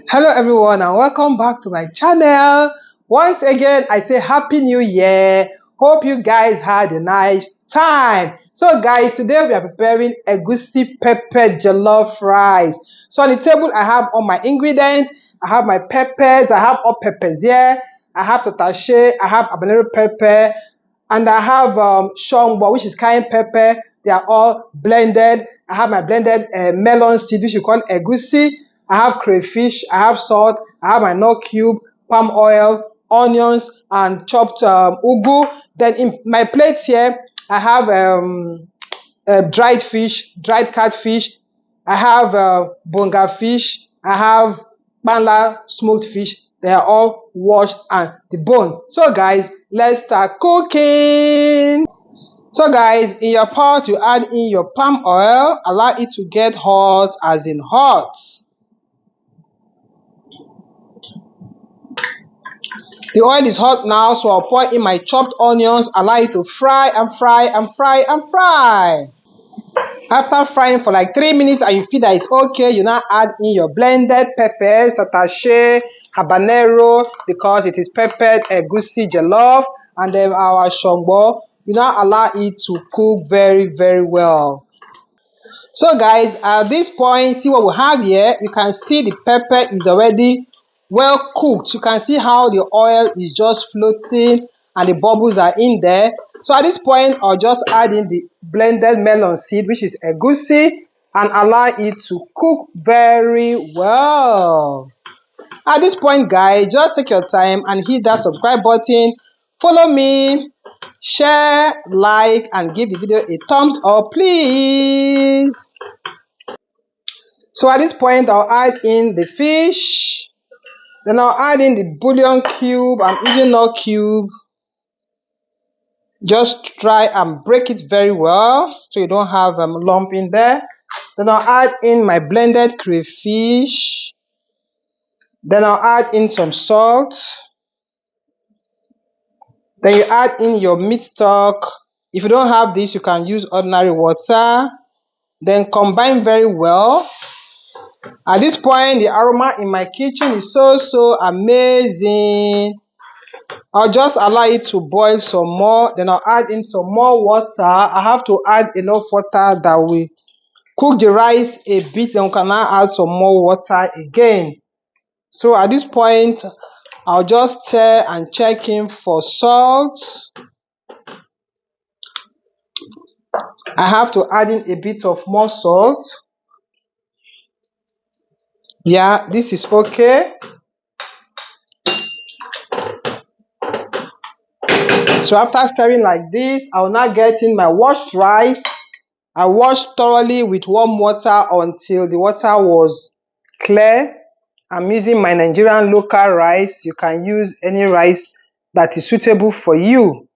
Hello everyone and welcome back to my channel. Once again, I say Happy New Year. Hope you guys had a nice time. So guys, today we are preparing egusi pepper jollof rice. So on the table, I have all my ingredients. I have my peppers. I have all peppers here. I have Tatashi. I have habanero pepper. And I have Shomgbo, which is cayenne pepper. They are all blended. I have my blended melon seed, which we call egusi. I have crayfish. I have salt. I have my nut cube, palm oil, onions, and chopped ugu. Then in my plate here, I have dried fish, dried catfish. I have bonga fish. I have kpanla smoked fish. They are all washed and deboned. So guys, let's start cooking. So guys, in your pot, you add in your palm oil. Allow it to get hot, as in hot. The oil is hot now, so I'll pour in my chopped onions. Allow it to fry and fry and fry and fry. After frying for like 3 minutes and you feel that it's okay, you now add in your blended peppers, Tatashi, habanero, because it is peppered egusi jollof, and then our Shomgbo. You now allow it to cook very well. So guys, at this point, see what we have here. You can see the pepper is already well cooked. You can see how the oil is just floating and the bubbles are in there. So at this point, I'll just add in the blended melon seed, which is egusi, and allow it to cook very well. At this point, guys, just take your time and hit that subscribe button. Follow me, share, like, and give the video a thumbs up, please. So at this point, I'll add in the fish. Then I'll add in the bouillon cube. I'm using no cube. Just try and break it very well so you don't have a lump in there. Then I'll add in my blended crayfish. Then I'll add in some salt. Then you add in your meat stock. If you don't have this, you can use ordinary water. Then combine very well. At this point, the aroma in my kitchen is so amazing. I'll just allow it to boil some more. Then I'll add in some more water. I have to add enough water that will cook the rice a bit. Then we can now add some more water again. So at this point, I'll just stir and check in for salt. I have to add in a bit of more salt. Yeah, this is okay. So after stirring like this, I will now get in my washed rice. I washed thoroughly with warm water until the water was clear. I'm using my Nigerian local rice. You can use any rice that is suitable for you.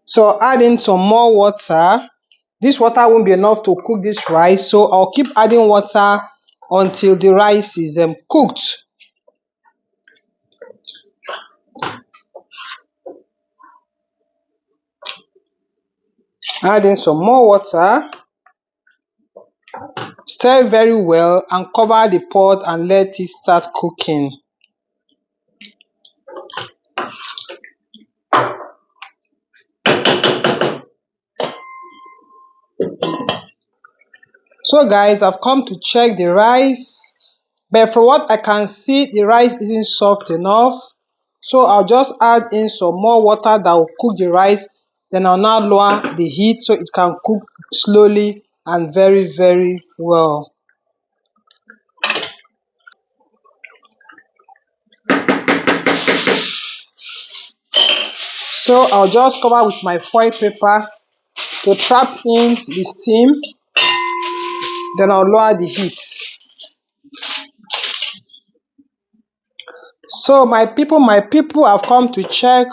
So add in some more water. This water won't be enough to cook this rice, so I'll keep adding water until the rice is cooked. Add in some more water. Stir very well and cover the pot and let it start cooking. So guys, I've come to check the rice, but from what I can see, the rice isn't soft enough. So I'll just add in some more water that will cook the rice. Then I'll now lower the heat so it can cook slowly and very well. So I'll just cover with my foil paper to trap in the steam. Then I'll lower the heat. So my people have come to check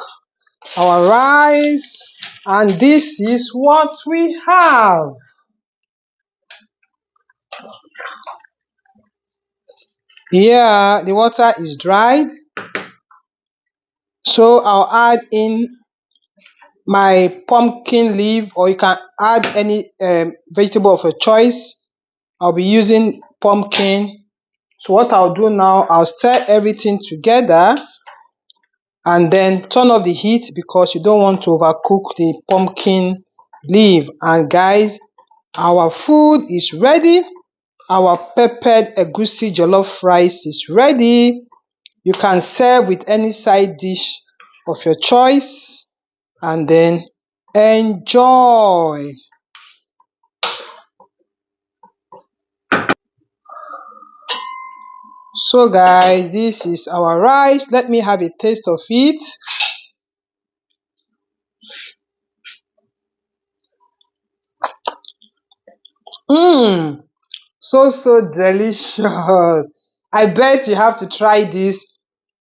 our rice, and this is what we have. Here the water is dried, so I'll add in my pumpkin leaf, or you can add any vegetable of your choice. I'll be using pumpkin. So what I'll do now, I'll stir everything together and then turn off the heat because you don't want to overcook the pumpkin leaf. And guys, our food is ready. Our peppered egusi jollof rice is ready. You can serve with any side dish of your choice and then enjoy. So guys, this is our rice. Let me have a taste of it. Mmm, so delicious. I bet you have to try this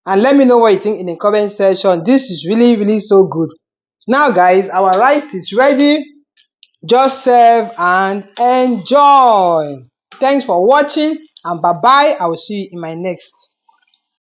and let me know what you think in the comment section. This is really so good. Now guys, our rice is ready. Just serve and enjoy. Thanks for watching and bye bye. I will see you in my next.